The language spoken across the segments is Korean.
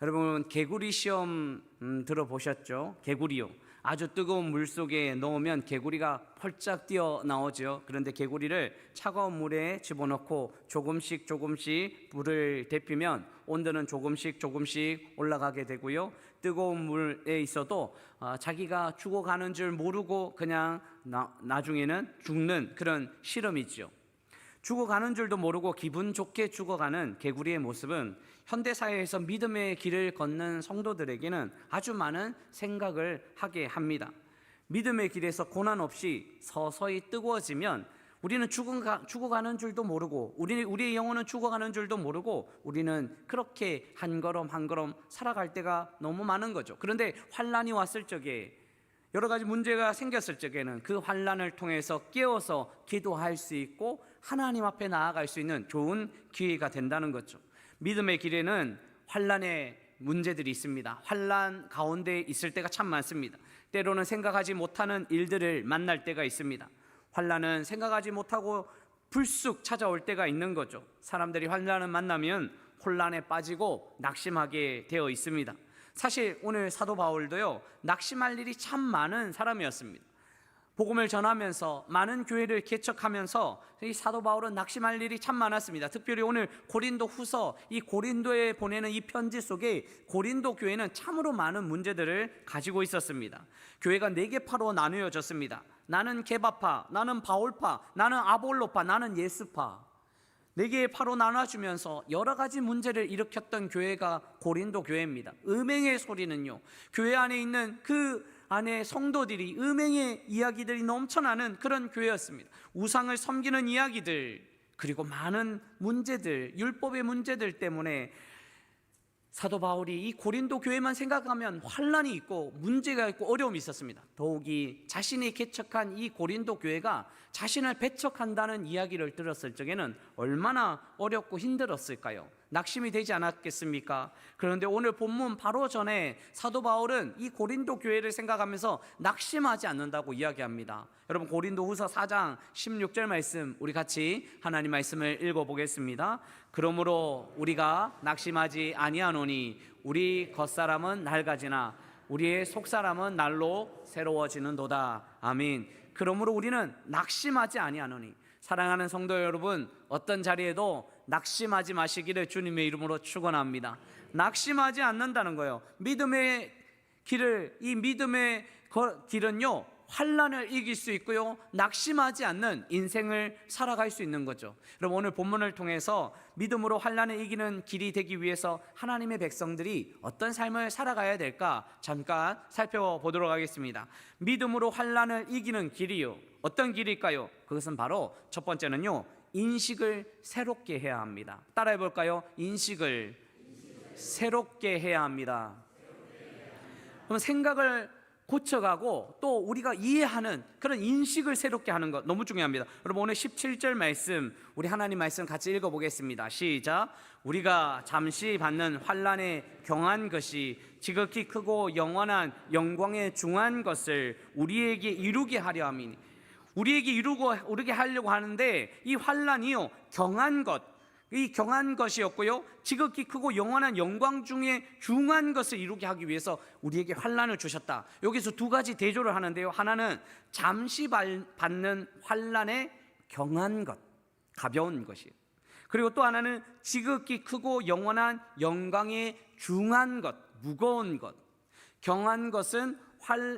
여러분 개구리 시험 들어보셨죠? 개구리요. 아주 뜨거운 물 속에 넣으면 개구리가 펄쩍 뛰어 나오죠. 그런데 개구리를 차가운 물에 집어넣고 조금씩 불을 데피면 온도는 조금씩 올라가게 되고요. 뜨거운 물에 있어도 자기가 죽어가는 줄 모르고 그냥 나중에는 죽는 그런 실험이죠. 죽어가는 줄도 모르고 기분 좋게 죽어가는 개구리의 모습은 현대사회에서 믿음의 길을 걷는 성도들에게는 아주 많은 생각을 하게 합니다. 믿음의 길에서 고난 없이 서서히 뜨거워지면 우리는 죽어가는 줄도 모르고 우리의 영혼은 죽어가는 줄도 모르고 우리는 그렇게 한 걸음 한 걸음 살아갈 때가 너무 많은 거죠. 그런데 환난이 왔을 적에, 여러 가지 문제가 생겼을 적에는 그 환난을 통해서 깨어서 기도할 수 있고 하나님 앞에 나아갈 수 있는 좋은 기회가 된다는 거죠. 믿음의 길에는 환난의 문제들이 있습니다. 환난 가운데 있을 때가 참 많습니다. 때로는 생각하지 못하는 일들을 만날 때가 있습니다. 환난은 생각하지 못하고 불쑥 찾아올 때가 있는 거죠. 사람들이 환난을 만나면 혼란에 빠지고 낙심하게 되어 있습니다. 사실 오늘 사도 바울도요, 낙심할 일이 참 많은 사람이었습니다. 복음을 전하면서 많은 교회를 개척하면서 이 사도 바울은 낙심할 일이 참 많았습니다. 특별히 오늘 고린도 후서, 이 고린도에 보내는 이 편지 속에 고린도 교회는 참으로 많은 문제들을 가지고 있었습니다. 교회가 4개파로 나누어졌습니다. 나는 게바파, 나는 바울파, 나는 아볼로파, 나는 예수파, 4개의 파로 나눠주면서 여러 가지 문제를 일으켰던 교회가 고린도 교회입니다. 음행의 소리는요, 교회 안에 있는 그 안에 성도들이 음행의 이야기들이 넘쳐나는 그런 교회였습니다. 우상을 섬기는 이야기들, 그리고 많은 문제들, 율법의 문제들 때문에 사도 바울이 이 고린도 교회만 생각하면 환난이 있고 문제가 있고 어려움이 있었습니다. 더욱이 자신이 개척한 이 고린도 교회가 자신을 배척한다는 이야기를 들었을 적에는 얼마나 어렵고 힘들었을까요? 낙심이 되지 않았겠습니까? 그런데 오늘 본문 바로 전에 사도 바울은 이 고린도 교회를 생각하면서 낙심하지 않는다고 이야기합니다. 여러분 고린도 후서 4장 16절 말씀, 우리 같이 하나님 말씀을 읽어보겠습니다. 그러므로 우리가 낙심하지 아니하노니 우리 겉사람은 낡아지나 우리의 속사람은 날로 새로워지는도다. 아멘. 그러므로 우리는 낙심하지 아니하노니, 사랑하는 성도 여러분, 어떤 자리에도 낙심하지 마시기를 주님의 이름으로 축원합니다. 낙심하지 않는다는 거예요. 믿음의 길을, 이 믿음의 길은요, 환난을 이길 수 있고요, 낙심하지 않는 인생을 살아갈 수 있는 거죠. 여러분 오늘 본문을 통해서 믿음으로 환난을 이기는 길이 되기 위해서 하나님의 백성들이 어떤 삶을 살아가야 될까 잠깐 살펴보도록 하겠습니다. 믿음으로 환난을 이기는 길이요, 어떤 길일까요? 그것은 바로 첫 번째는요, 인식을 새롭게 해야 합니다. 따라해 볼까요? 인식을 새롭게 해야 합니다. 그럼 생각을 고쳐가고 또 우리가 이해하는 그런 인식을 새롭게 하는 것 너무 중요합니다. 여러분 오늘 17절 말씀, 우리 하나님 말씀 같이 읽어보겠습니다. 시작. 우리가 잠시 받는 환난에 경한 것이 지극히 크고 영원한 영광에 중한 것을 우리에게 이루게 하려 함이니, 우리에게 이루게 하려고 하는데 이 환난이요, 경한 것, 이 경한 것이었고요, 지극히 크고 영원한 영광 중에 중한 것을 이루게 하기 위해서 우리에게 환난을 주셨다. 여기서 두 가지 대조를 하는데요, 하나는 잠시 받는 환난의 경한 것, 가벼운 것이에요. 그리고 또 하나는 지극히 크고 영원한 영광의 중한 것, 무거운 것. 경한 것은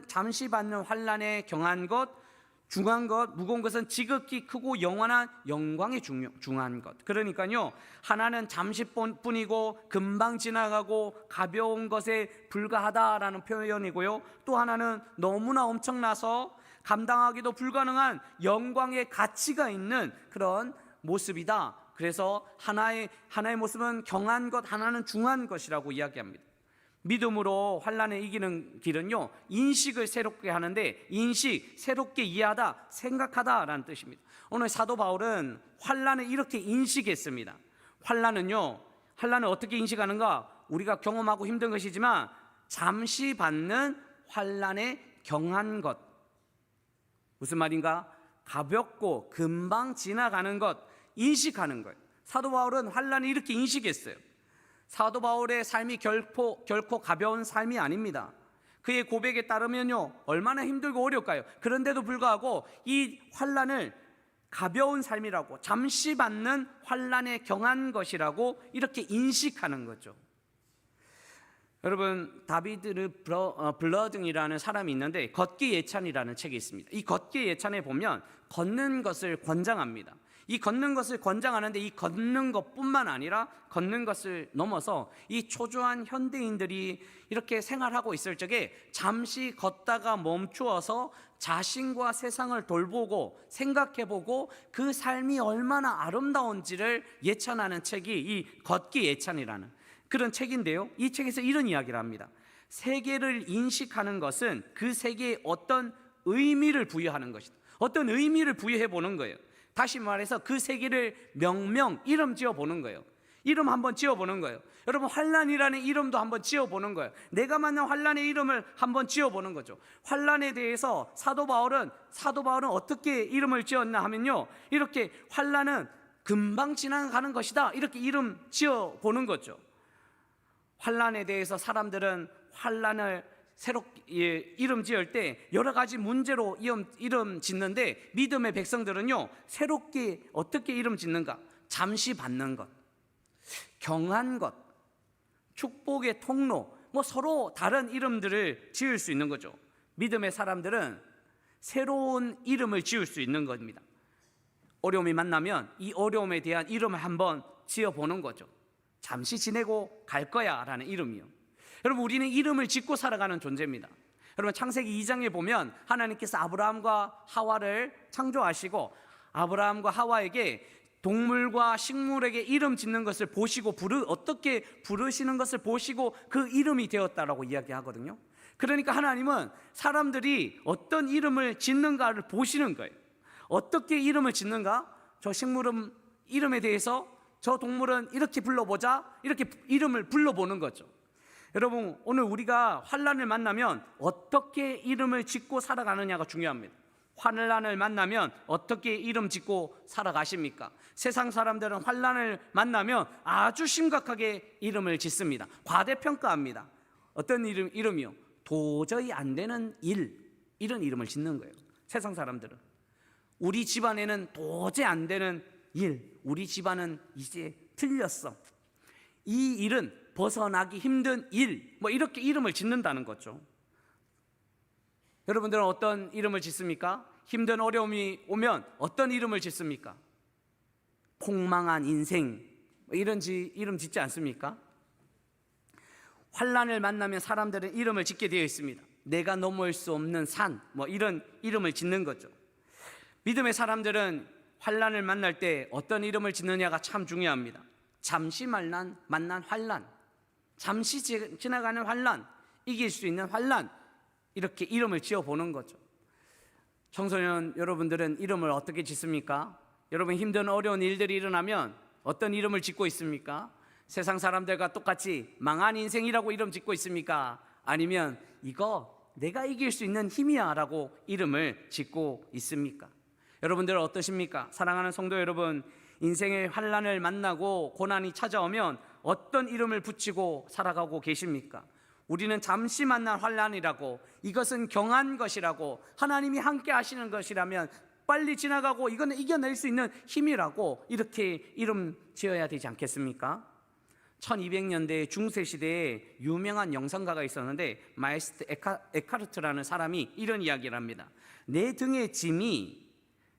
잠시 받는 환난의 경한 것, 중한 것, 무거운 것은 지극히 크고 영원한 영광의 중한 것. 그러니까요, 하나는 잠시뿐이고 금방 지나가고 가벼운 것에 불과하다라는 표현이고요, 또 하나는 너무나 엄청나서 감당하기도 불가능한 영광의 가치가 있는 그런 모습이다. 그래서 하나의 모습은 경한 것, 하나는 중한 것이라고 이야기합니다. 믿음으로 환난을 이기는 길은요, 인식을 새롭게 하는데, 인식, 새롭게 이해하다, 생각하다라는 뜻입니다. 오늘 사도 바울은 환난을 이렇게 인식했습니다. 환난을 어떻게 인식하는가? 우리가 경험하고 힘든 것이지만 잠시 받는 환난의 경한 것. 무슨 말인가? 가볍고 금방 지나가는 것, 인식하는 거예요. 사도 바울은 환난을 이렇게 인식했어요. 사도 바울의 삶이 결코 가벼운 삶이 아닙니다. 그의 고백에 따르면요, 얼마나 힘들고 어려울까요? 그런데도 불구하고 이 환난을 가벼운 삶이라고, 잠시 받는 환난에 경한 것이라고 이렇게 인식하는 거죠. 여러분, 다비드 블러등이라는 사람이 있는데 걷기 예찬이라는 책이 있습니다. 이 걷기 예찬에 보면 걷는 것을 권장합니다. 이 걷는 것을 권장하는데 이 걷는 것뿐만 아니라 걷는 것을 넘어서 이 초조한 현대인들이 이렇게 생활하고 있을 적에 잠시 걷다가 멈추어서 자신과 세상을 돌보고 생각해보고 그 삶이 얼마나 아름다운지를 예찬하는 책이 이 걷기 예찬이라는 그런 책인데요, 이 책에서 이런 이야기를 합니다. 세계를 인식하는 것은 그 세계에 어떤 의미를 부여하는 것이다. 어떤 의미를 부여해 보는 거예요. 다시 말해서 그 세계를 명명, 이름 지어보는 거예요. 이름 한번 지어보는 거예요. 여러분, 환난이라는 이름도 한번 지어보는 거예요. 내가 만난 환난의 이름을 한번 지어보는 거죠. 환난에 대해서 사도 바울은 어떻게 이름을 지었나 하면요, 이렇게 환난은 금방 지나가는 것이다, 이렇게 이름 지어보는 거죠. 환난에 대해서 사람들은 환난을 새롭게 이름 지을 때 여러 가지 문제로 이름 짓는데, 믿음의 백성들은요, 새롭게 어떻게 이름 짓는가? 잠시 받는 것, 경한 것, 축복의 통로, 서로 다른 이름들을 지을 수 있는 거죠. 믿음의 사람들은 새로운 이름을 지을 수 있는 겁니다. 어려움이 만나면 이 어려움에 대한 이름을 한번 지어보는 거죠. 잠시 지내고 갈 거야 라는 이름이요. 여러분, 우리는 이름을 짓고 살아가는 존재입니다. 여러분, 창세기 2장에 보면 하나님께서 아브라함과 하와를 창조하시고 아브라함과 하와에게 동물과 식물에게 이름 짓는 것을 보시고 어떻게 부르시는 것을 보시고 그 이름이 되었다라고 이야기하거든요. 그러니까 하나님은 사람들이 어떤 이름을 짓는가를 보시는 거예요. 어떻게 이름을 짓는가? 저 식물은 이름에 대해서, 저 동물은 이렇게 불러보자, 이렇게 이름을 불러보는 거죠. 여러분, 오늘 우리가 환난을 만나면 어떻게 이름을 짓고 살아가느냐가 중요합니다. 환난을 만나면 어떻게 이름 짓고 살아가십니까? 세상 사람들은 환난을 만나면 아주 심각하게 이름을 짓습니다. 과대평가합니다. 어떤 이름이요? 도저히 안 되는 이런 이름을 짓는 거예요. 세상 사람들은 우리 집안에는 도저히 안 되는 우리 집안은 이제 틀렸어, 이 일은 벗어나기 힘든 이렇게 이름을 짓는다는 거죠. 여러분들은 어떤 이름을 짓습니까? 힘든 어려움이 오면 어떤 이름을 짓습니까? 폭망한 인생, 이런 이름 짓지 않습니까? 환난을 만나면 사람들은 이름을 짓게 되어 있습니다. 내가 넘을 수 없는 산, 이런 이름을 짓는 거죠. 믿음의 사람들은 환난을 만날 때 어떤 이름을 짓느냐가 참 중요합니다. 잠시 만난 환난, 잠시 지나가는 환난, 이길 수 있는 환난, 이렇게 이름을 지어보는 거죠. 청소년 여러분들은 이름을 어떻게 짓습니까? 여러분, 힘든 어려운 일들이 일어나면 어떤 이름을 짓고 있습니까? 세상 사람들과 똑같이 망한 인생이라고 이름 짓고 있습니까? 아니면 이거 내가 이길 수 있는 힘이야 라고 이름을 짓고 있습니까? 여러분들은 어떠십니까? 사랑하는 성도 여러분, 인생의 환난을 만나고 고난이 찾아오면 어떤 이름을 붙이고 살아가고 계십니까? 우리는 잠시 만난 환난이라고, 이것은 경한 것이라고, 하나님이 함께 하시는 것이라면 빨리 지나가고 이거는 이겨낼 수 있는 힘이라고 이렇게 이름 지어야 되지 않겠습니까? 1200년대 중세 시대에 유명한 영상가가 있었는데 마이스트 에카르트라는 사람이 이런 이야기를 합니다. 내 등에 짐이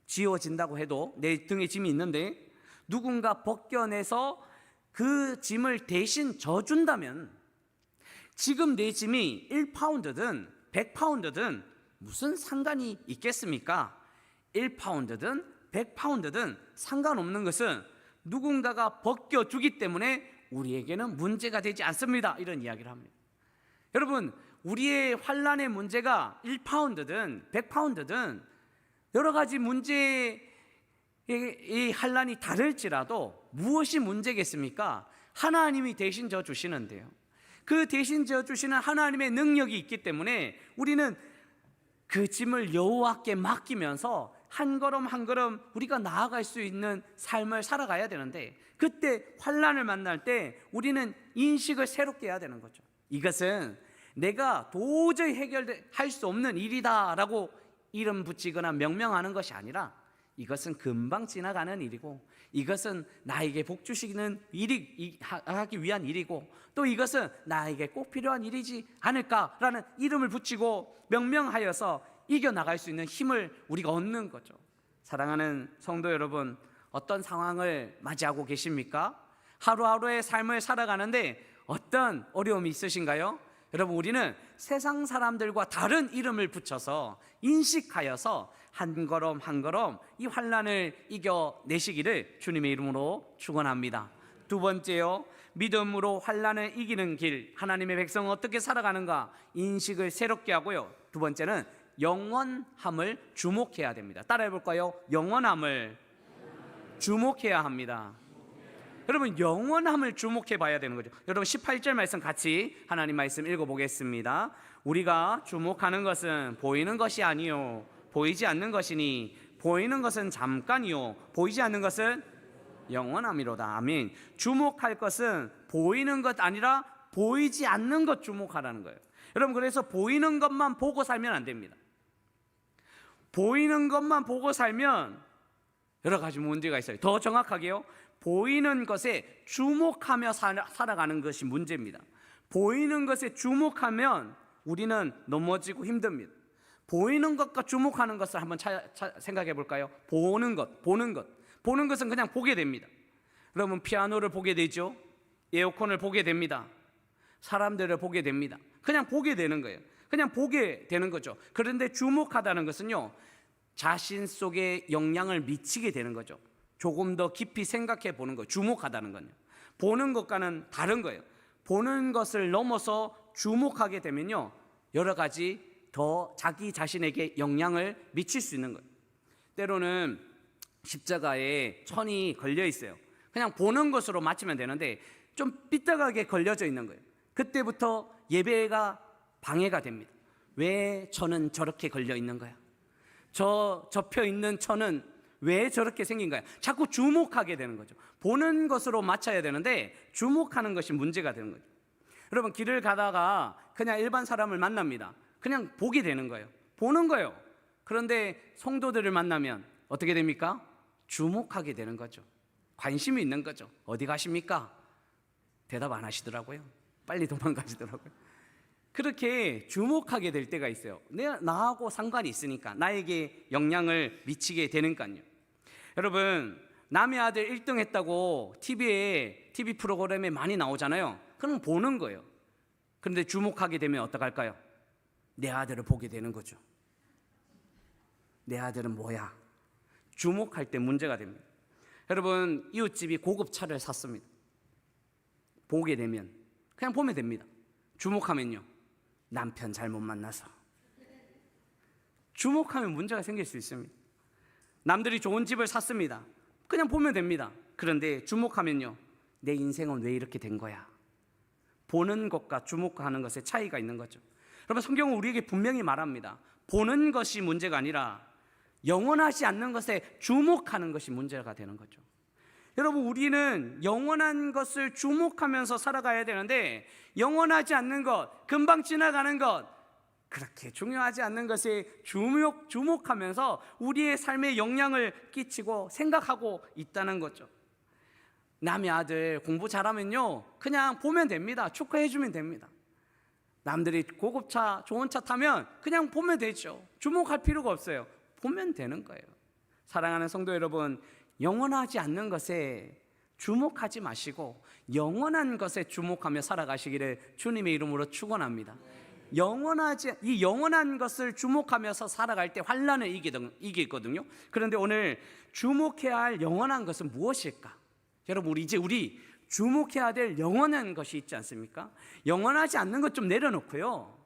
지워진다고 해도, 내 등에 짐이 있는데 누군가 벗겨내서 그 짐을 대신 져준다면, 지금 내 짐이 1파운드든 100파운드든 무슨 상관이 있겠습니까? 1파운드든 100파운드든 상관없는 것은 누군가가 벗겨주기 때문에 우리에게는 문제가 되지 않습니다. 이런 이야기를 합니다. 여러분, 우리의 환난의 문제가 1파운드든 100파운드든 여러 가지 문제의 환난이 다를지라도 무엇이 문제겠습니까? 하나님이 대신 져주시는데요. 그 대신 져주시는 하나님의 능력이 있기 때문에 우리는 그 짐을 여호와께 맡기면서 한 걸음 한 걸음 우리가 나아갈 수 있는 삶을 살아가야 되는데, 그때 환난을 만날 때 우리는 인식을 새롭게 해야 되는 거죠. 이것은 내가 도저히 해결할 수 없는 일이다라고 이름 붙이거나 명명하는 것이 아니라, 이것은 금방 지나가는 일이고, 이것은 나에게 복 주시는 일이 하기 위한 일이고, 또 이것은 나에게 꼭 필요한 일이지 않을까라는 이름을 붙이고 명명하여서 이겨나갈 수 있는 힘을 우리가 얻는 거죠. 사랑하는 성도 여러분, 어떤 상황을 맞이하고 계십니까? 하루하루의 삶을 살아가는데 어떤 어려움이 있으신가요? 여러분, 우리는 세상 사람들과 다른 이름을 붙여서 인식하여서 한 걸음 한 걸음 이 환난을 이겨내시기를 주님의 이름으로 축원합니다. 두 번째요, 믿음으로 환난을 이기는 길. 하나님의 백성은 어떻게 살아가는가 인식을 새롭게 하고요. 두 번째는 영원함을 주목해야 됩니다. 따라해 볼까요? 영원함을 주목해야 합니다. 여러분, 영원함을 주목해 봐야 되는 거죠. 여러분, 18절 말씀 같이 하나님 말씀 읽어보겠습니다. 우리가 주목하는 것은 보이는 것이 아니요 보이지 않는 것이니, 보이는 것은 잠깐이요 보이지 않는 것은 영원함이로다. 아멘. 주목할 것은 보이는 것 아니라 보이지 않는 것 주목하라는 거예요. 여러분, 그래서 보이는 것만 보고 살면 안 됩니다. 보이는 것만 보고 살면 여러 가지 문제가 있어요. 더 정확하게요, 보이는 것에 주목하며 살아가는 것이 문제입니다. 보이는 것에 주목하면 우리는 넘어지고 힘듭니다. 보이는 것과 주목하는 것을 한번 생각해 볼까요? 보는 것은 그냥 보게 됩니다. 여러분, 피아노를 보게 되죠. 에어컨을 보게 됩니다. 사람들을 보게 됩니다. 그냥 보게 되는 거예요. 그냥 보게 되는 거죠. 그런데 주목하다는 것은요, 자신 속에 영향을 미치게 되는 거죠. 조금 더 깊이 생각해 보는 거예요. 주목하다는 건요, 보는 것과는 다른 거예요. 보는 것을 넘어서 주목하게 되면요, 여러 가지 더 자기 자신에게 영향을 미칠 수 있는 거예요. 때로는 십자가에 천이 걸려 있어요. 그냥 보는 것으로 맞추면 되는데 좀 삐딱하게 걸려져 있는 거예요. 그때부터 예배가 방해가 됩니다. 왜 천은 저렇게 걸려 있는 거야? 접혀 있는 천은 왜 저렇게 생긴 거야? 자꾸 주목하게 되는 거죠. 보는 것으로 맞춰야 되는데 주목하는 것이 문제가 되는 거죠. 여러분, 길을 가다가 그냥 일반 사람을 만납니다. 그냥 보게 되는 거예요. 보는 거예요. 그런데 성도들을 만나면 어떻게 됩니까? 주목하게 되는 거죠. 관심이 있는 거죠. 어디 가십니까? 대답 안 하시더라고요. 빨리 도망가시더라고요. 그렇게 주목하게 될 때가 있어요. 나하고 상관이 있으니까, 나에게 영향을 미치게 되니까요. 여러분, 남의 아들 1등 했다고 TV 프로그램에 많이 나오잖아요. 그럼 보는 거예요. 그런데 주목하게 되면 어떡할까요? 내 아들을 보게 되는 거죠. 내 아들은 뭐야? 주목할 때 문제가 됩니다. 여러분, 이웃집이 고급 차를 샀습니다. 보게 되면, 그냥 보면 됩니다. 주목하면요, 남편 잘못 만나서. 주목하면 문제가 생길 수 있습니다. 남들이 좋은 집을 샀습니다. 그냥 보면 됩니다. 그런데 주목하면요, 내 인생은 왜 이렇게 된 거야? 보는 것과 주목하는 것에 차이가 있는 거죠. 여러분, 성경은 우리에게 분명히 말합니다. 보는 것이 문제가 아니라 영원하지 않는 것에 주목하는 것이 문제가 되는 거죠. 여러분, 우리는 영원한 것을 주목하면서 살아가야 되는데, 영원하지 않는 것, 금방 지나가는 것, 그렇게 중요하지 않는 것에 주목하면서 우리의 삶에 영향을 끼치고 생각하고 있다는 거죠. 남의 아들 공부 잘하면요, 그냥 보면 됩니다. 축하해 주면 됩니다. 남들이 고급차, 좋은 차 타면 그냥 보면 되죠. 주목할 필요가 없어요. 보면 되는 거예요. 사랑하는 성도 여러분, 영원하지 않는 것에 주목하지 마시고 영원한 것에 주목하며 살아가시기를 주님의 이름으로 축원합니다. 이 영원한 것을 주목하면서 살아갈 때 환난을 이기거든요. 그런데 오늘 주목해야 할 영원한 것은 무엇일까? 여러분, 우리 주목해야 될 영원한 것이 있지 않습니까? 영원하지 않는 것 좀 내려놓고요,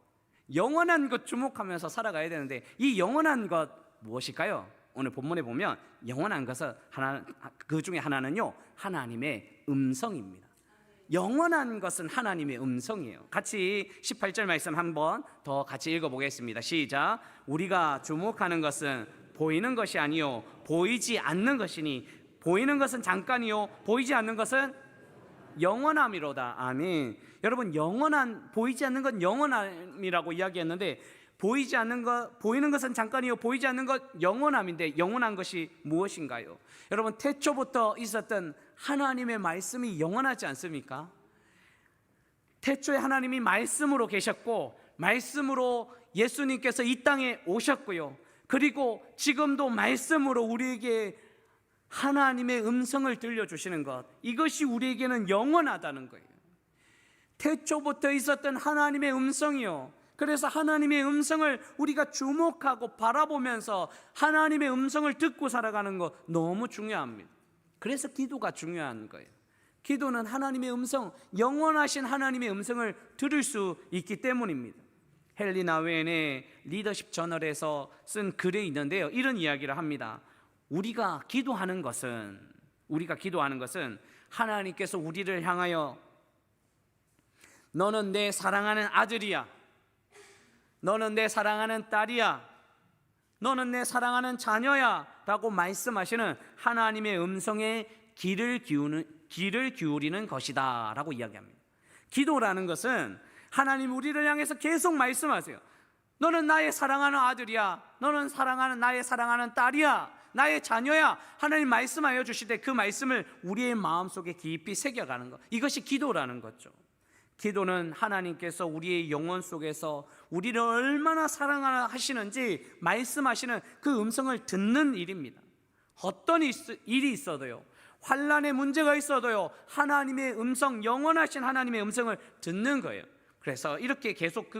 영원한 것 주목하면서 살아가야 되는데, 이 영원한 것 무엇일까요? 오늘 본문에 보면 영원한 것은 그 중에 하나는요, 하나님의 음성입니다. 영원한 것은 하나님의 음성이에요. 같이 18절 말씀 한번 더 같이 읽어보겠습니다. 시작. 우리가 주목하는 것은 보이는 것이 아니요 보이지 않는 것이니 보이는 것은 잠깐이요 보이지 않는 것은 영원함이로다. 아멘. 여러분, 영원한, 보이지 않는 건 영원함이라고 이야기했는데, 보이지 않는 것, 보이는 것은 잠깐이요 보이지 않는 것 영원함인데, 영원한 것이 무엇인가요? 여러분, 태초부터 있었던 하나님의 말씀이 영원하지 않습니까? 태초에 하나님이 말씀으로 계셨고, 말씀으로 예수님께서 이 땅에 오셨고요, 그리고 지금도 말씀으로 우리에게 하나님의 음성을 들려주시는 것, 이것이 우리에게는 영원하다는 거예요. 태초부터 있었던 하나님의 음성이요, 그래서 하나님의 음성을 우리가 주목하고 바라보면서 하나님의 음성을 듣고 살아가는 것 너무 중요합니다. 그래서 기도가 중요한 거예요. 기도는 하나님의 음성, 영원하신 하나님의 음성을 들을 수 있기 때문입니다. 헨리 나우엔의 리더십 저널에서 쓴 글에 있는데요, 이런 이야기를 합니다. 우리가 기도하는 것은 하나님께서 우리를 향하여 너는 내 사랑하는 아들이야, 너는 내 사랑하는 딸이야, 너는 내 사랑하는 자녀야 라고 말씀하시는 하나님의 음성에 귀를 기울이는 것이다 라고 이야기합니다. 기도라는 것은 하나님 우리를 향해서 계속 말씀하세요. 너는 나의 사랑하는 아들이야, 너는 나의 사랑하는 딸이야, 나의 자녀야. 하나님 말씀하여 주실 때 그 말씀을 우리의 마음속에 깊이 새겨가는 것, 이것이 기도라는 거죠. 기도는 하나님께서 우리의 영혼 속에서 우리를 얼마나 사랑하시는지 말씀하시는 그 음성을 듣는 일입니다. 어떤 일이 있어도요, 환난의 문제가 있어도요, 하나님의 음성, 영원하신 하나님의 음성을 듣는 거예요. 그래서 이렇게 계속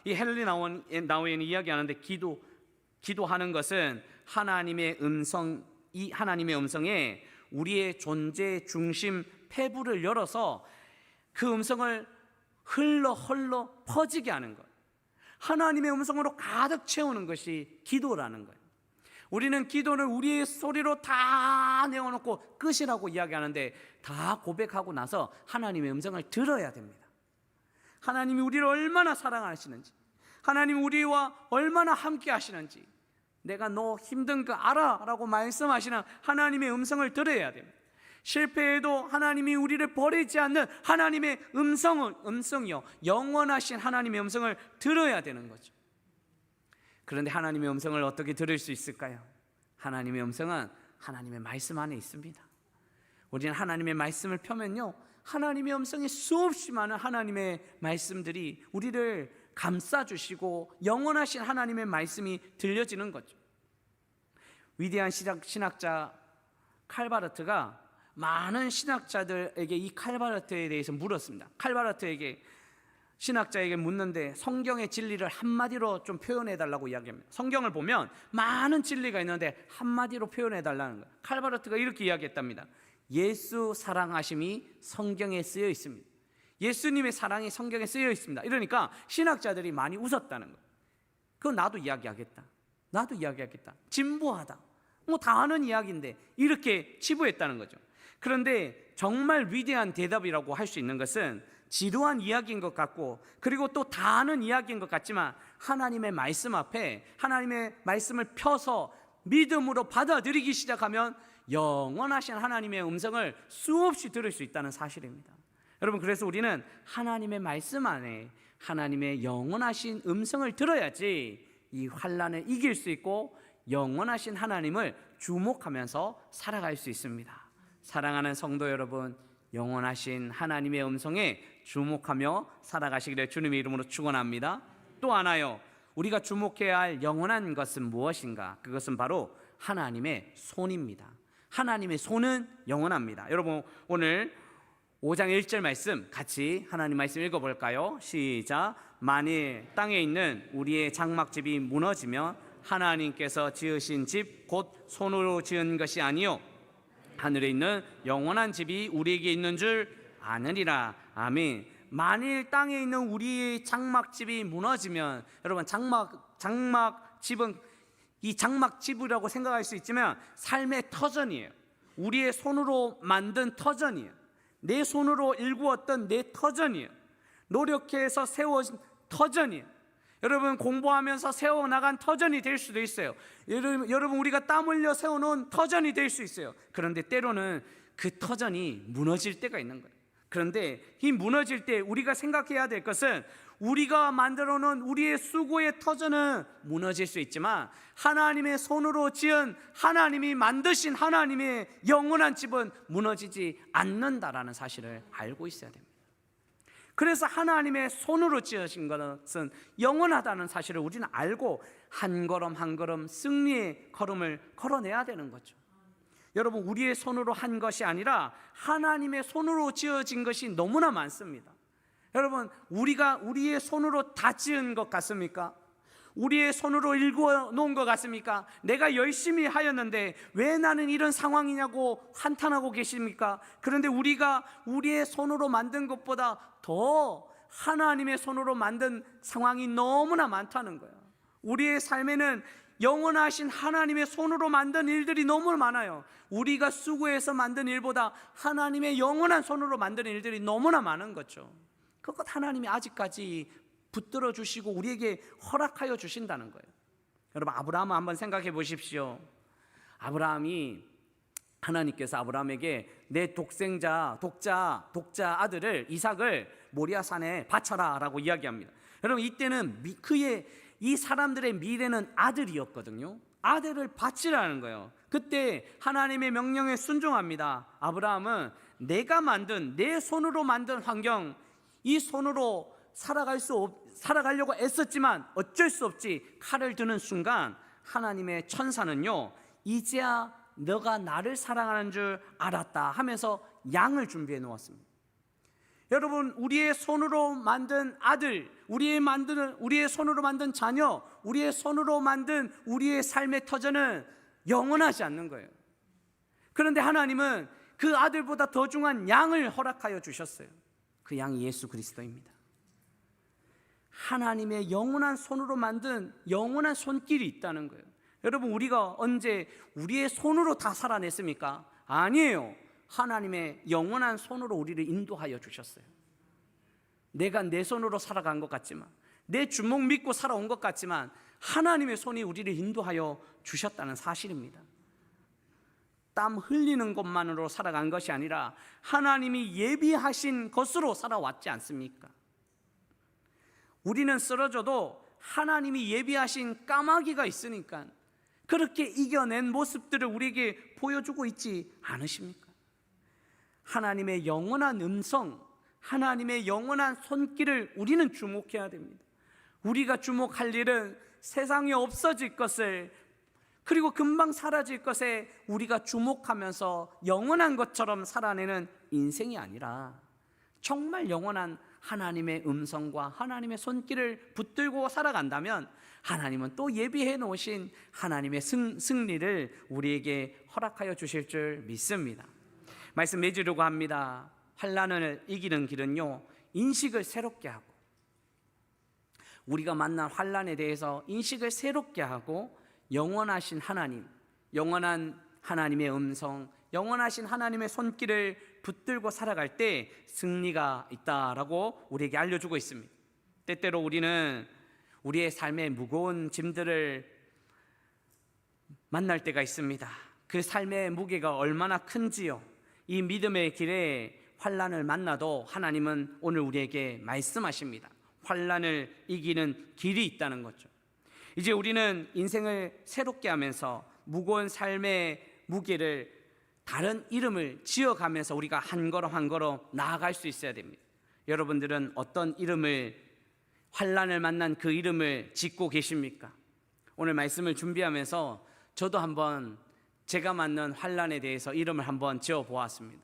이 헨리 나우엔이 이야기하는데, 기도하는 것은 하나님의 음성, 이 하나님의 음성에 우리의 존재 중심 폐부를 열어서 그 음성을 흘러 퍼지게 하는 것, 하나님의 음성으로 가득 채우는 것이 기도라는 거예요. 우리는 기도를 우리의 소리로 다 내어놓고 끝이라고 이야기하는데, 다 고백하고 나서 하나님의 음성을 들어야 됩니다. 하나님이 우리를 얼마나 사랑하시는지, 하나님이 우리와 얼마나 함께 하시는지, 내가 너 힘든 거 알아 라고 말씀하시는 하나님의 음성을 들어야 됩니다. 실패해도 하나님이 우리를 버리지 않는 하나님의 음성이요, 영원하신 하나님의 음성을 들어야 되는 거죠. 그런데 하나님의 음성을 어떻게 들을 수 있을까요? 하나님의 음성은 하나님의 말씀 안에 있습니다. 우리는 하나님의 말씀을 펴면요, 하나님의 음성이 수없이 많은 하나님의 말씀들이 우리를 감싸주시고 영원하신 하나님의 말씀이 들려지는 거죠. 위대한 신학자 칼바르트가 많은 신학자들에게 이 칼바르트에 대해서 물었습니다. 칼바르트에게, 신학자에게 묻는데 성경의 진리를 한마디로 좀 표현해달라고 이야기합니다. 성경을 보면 많은 진리가 있는데 한마디로 표현해달라는 거예요. 칼바르트가 이렇게 이야기했답니다. 예수 사랑하심이 성경에 쓰여 있습니다. 예수님의 사랑이 성경에 쓰여 있습니다. 이러니까 신학자들이 많이 웃었다는 거예요. 그건 나도 이야기하겠다, 진부하다, 다 아는 이야기인데, 이렇게 치부했다는 거죠. 그런데 정말 위대한 대답이라고 할 수 있는 것은 지루한 이야기인 것 같고, 그리고 또 다 아는 이야기인 것 같지만, 하나님의 말씀 앞에 하나님의 말씀을 펴서 믿음으로 받아들이기 시작하면 영원하신 하나님의 음성을 수없이 들을 수 있다는 사실입니다. 여러분, 그래서 우리는 하나님의 말씀 안에 하나님의 영원하신 음성을 들어야지 이 환난을 이길 수 있고 영원하신 하나님을 주목하면서 살아갈 수 있습니다. 사랑하는 성도 여러분, 영원하신 하나님의 음성에 주목하며 살아가시기를 주님의 이름으로 축원합니다. 또 하나요, 우리가 주목해야 할 영원한 것은 무엇인가? 그것은 바로 하나님의 손입니다. 하나님의 손은 영원합니다. 여러분, 오늘 5장 1절 말씀 같이 하나님 말씀 읽어볼까요? 시작. 만일 땅에 있는 우리의 장막집이 무너지면 하나님께서 지으신 집 곧 손으로 지은 것이 아니요 하늘에 있는 영원한 집이 우리에게 있는 줄 아느니라. 아멘. 만일 땅에 있는 우리의 장막집이 무너지면, 여러분, 장막집은 이 장막집이라고 생각할 수 있지만 삶의 터전이에요. 우리의 손으로 만든 터전이에요. 내 손으로 일구었던 내 터전이에요. 노력해서 세워진 터전이에요. 여러분 공부하면서 세워나간 터전이 될 수도 있어요. 여러분 우리가 땀 흘려 세워놓은 터전이 될 수 있어요. 그런데 때로는 그 터전이 무너질 때가 있는 거예요. 그런데 이 무너질 때 우리가 생각해야 될 것은 우리가 만들어 놓은 우리의 수고의 터전은 무너질 수 있지만 하나님의 손으로 지은 하나님이 만드신 하나님의 영원한 집은 무너지지 않는다라는 사실을 알고 있어야 됩니다. 그래서 하나님의 손으로 지으신 것은 영원하다는 사실을 우리는 알고 한 걸음 한 걸음 승리의 걸음을 걸어내야 되는 거죠. 여러분 우리의 손으로 한 것이 아니라 하나님의 손으로 지어진 것이 너무나 많습니다. 여러분 우리가 우리의 손으로 다 지은 것 같습니까? 우리의 손으로 일궈 놓은 것 같습니까? 내가 열심히 하였는데 왜 나는 이런 상황이냐고 한탄하고 계십니까? 그런데 우리가 우리의 손으로 만든 것보다 더 하나님의 손으로 만든 상황이 너무나 많다는 거예요. 우리의 삶에는 영원하신 하나님의 손으로 만든 일들이 너무 많아요. 우리가 수고해서 만든 일보다 하나님의 영원한 손으로 만든 일들이 너무나 많은 거죠. 그것 하나님이 아직까지 붙들어 주시고 우리에게 허락하여 주신다는 거예요. 여러분 아브라함 한번 생각해 보십시오. 하나님께서 아브라함에게 내 독자 아들을 이삭을 모리아산에 바쳐라 라고 이야기합니다. 여러분 이때는 이 사람들의 미래는 아들이었거든요. 아들을 바치라는 거예요. 그때 하나님의 명령에 순종합니다. 아브라함은 내 손으로 만든 환경, 이 손으로 살아가려고 애썼지만 어쩔 수 없이 칼을 드는 순간 하나님의 천사는요, 이제야 너가 나를 사랑하는 줄 알았다 하면서 양을 준비해 놓았습니다. 여러분 우리의 손으로 만든 아들, 우리의 손으로 만든 자녀, 우리의 손으로 만든 우리의 삶의 터전은 영원하지 않는 거예요. 그런데 하나님은 그 아들보다 더 중요한 양을 허락하여 주셨어요. 그 양이 예수 그리스도입니다. 하나님의 영원한 손으로 만든 영원한 손길이 있다는 거예요. 여러분 우리가 언제 우리의 손으로 다 살아냈습니까? 아니에요. 하나님의 영원한 손으로 우리를 인도하여 주셨어요. 내가 내 손으로 살아간 것 같지만, 내 주먹 믿고 살아온 것 같지만 하나님의 손이 우리를 인도하여 주셨다는 사실입니다. 땀 흘리는 것만으로 살아간 것이 아니라 하나님이 예비하신 것으로 살아왔지 않습니까? 우리는 쓰러져도 하나님이 예비하신 까마귀가 있으니까 그렇게 이겨낸 모습들을 우리에게 보여주고 있지 않으십니까? 하나님의 영원한 음성, 하나님의 영원한 손길을 우리는 주목해야 됩니다. 우리가 주목할 일은 세상에 없어질 것을, 그리고 금방 사라질 것에 우리가 주목하면서 영원한 것처럼 살아내는 인생이 아니라 정말 영원한 하나님의 음성과 하나님의 손길을 붙들고 살아간다면 하나님은 또 예비해 놓으신 하나님의 승리를 우리에게 허락하여 주실 줄 믿습니다. 말씀 맺으려고 합니다. 환난을 이기는 길은요, 인식을 새롭게 하고, 우리가 만난 환난에 대해서 인식을 새롭게 하고 영원하신 하나님, 영원한 하나님의 음성, 영원하신 하나님의 손길을 붙들고 살아갈 때 승리가 있다라고 우리에게 알려주고 있습니다. 때때로 우리는 우리의 삶의 무거운 짐들을 만날 때가 있습니다. 그 삶의 무게가 얼마나 큰지요. 이 믿음의 길에 환난을 만나도 하나님은 오늘 우리에게 말씀하십니다. 환난을 이기는 길이 있다는 거죠. 이제 우리는 인생을 새롭게 하면서 무거운 삶의 무게를 다른 이름을 지어가면서 우리가 한 걸음 한 걸음 나아갈 수 있어야 됩니다. 여러분들은 어떤 이름을, 환난을 만난 그 이름을 짓고 계십니까? 오늘 말씀을 준비하면서 저도 한번 제가 만난 환난에 대해서 이름을 한번 지어 보았습니다.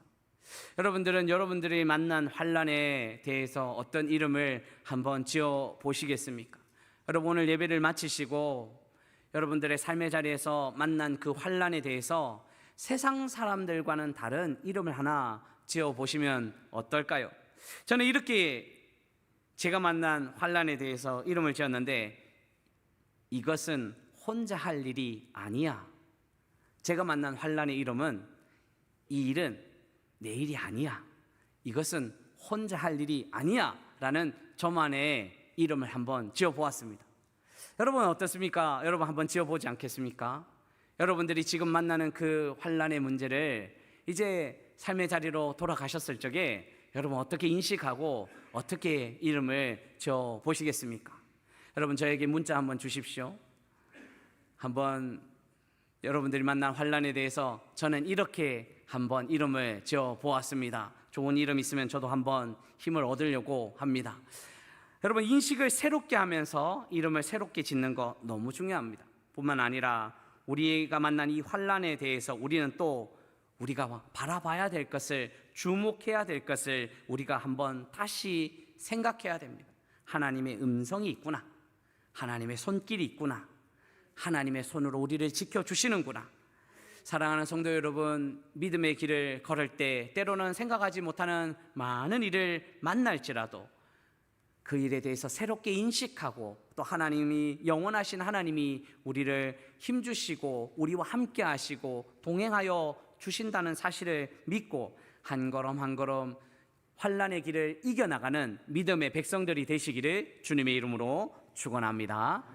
여러분들은 여러분들이 만난 환난에 대해서 어떤 이름을 한번 지어 보시겠습니까? 여러분 오늘 예배를 마치시고 여러분들의 삶의 자리에서 만난 그 환난에 대해서 세상 사람들과는 다른 이름을 하나 지어 보시면 어떨까요? 저는 이렇게 제가 만난 환난에 대해서 이름을 지었는데, 이것은 혼자 할 일이 아니야. 제가 만난 환난의 이름은, 이 일은 내 일이 아니야. 이것은 혼자 할 일이 아니야 라는 저만의 이름을 한번 지어 보았습니다. 여러분 어떻습니까? 여러분 한번 지어보지 않겠습니까? 여러분들이 지금 만나는 그 환난의 문제를 이제 삶의 자리로 돌아가셨을 적에 여러분 어떻게 인식하고 어떻게 이름을 지어 보시겠습니까? 여러분 저에게 문자 한번 주십시오. 한번 여러분들이 만난 환난에 대해서 저는 이렇게 한번 이름을 지어 보았습니다. 좋은 이름 있으면 저도 한번 힘을 얻으려고 합니다. 여러분 인식을 새롭게 하면서 이름을 새롭게 짓는 거 너무 중요합니다. 뿐만 아니라 우리가 만난 이 환난에 대해서 우리는 또 우리가 바라봐야 될 것을, 주목해야 될 것을 우리가 한번 다시 생각해야 됩니다. 하나님의 음성이 있구나, 하나님의 손길이 있구나, 하나님의 손으로 우리를 지켜주시는구나. 사랑하는 성도 여러분, 믿음의 길을 걸을 때 때로는 생각하지 못하는 많은 일을 만날지라도 그 일에 대해서 새롭게 인식하고 또 하나님이, 영원하신 하나님이 우리를 힘주시고 우리와 함께 하시고 동행하여 주신다는 사실을 믿고 한 걸음 한 걸음 환난의 길을 이겨나가는 믿음의 백성들이 되시기를 주님의 이름으로 축원합니다.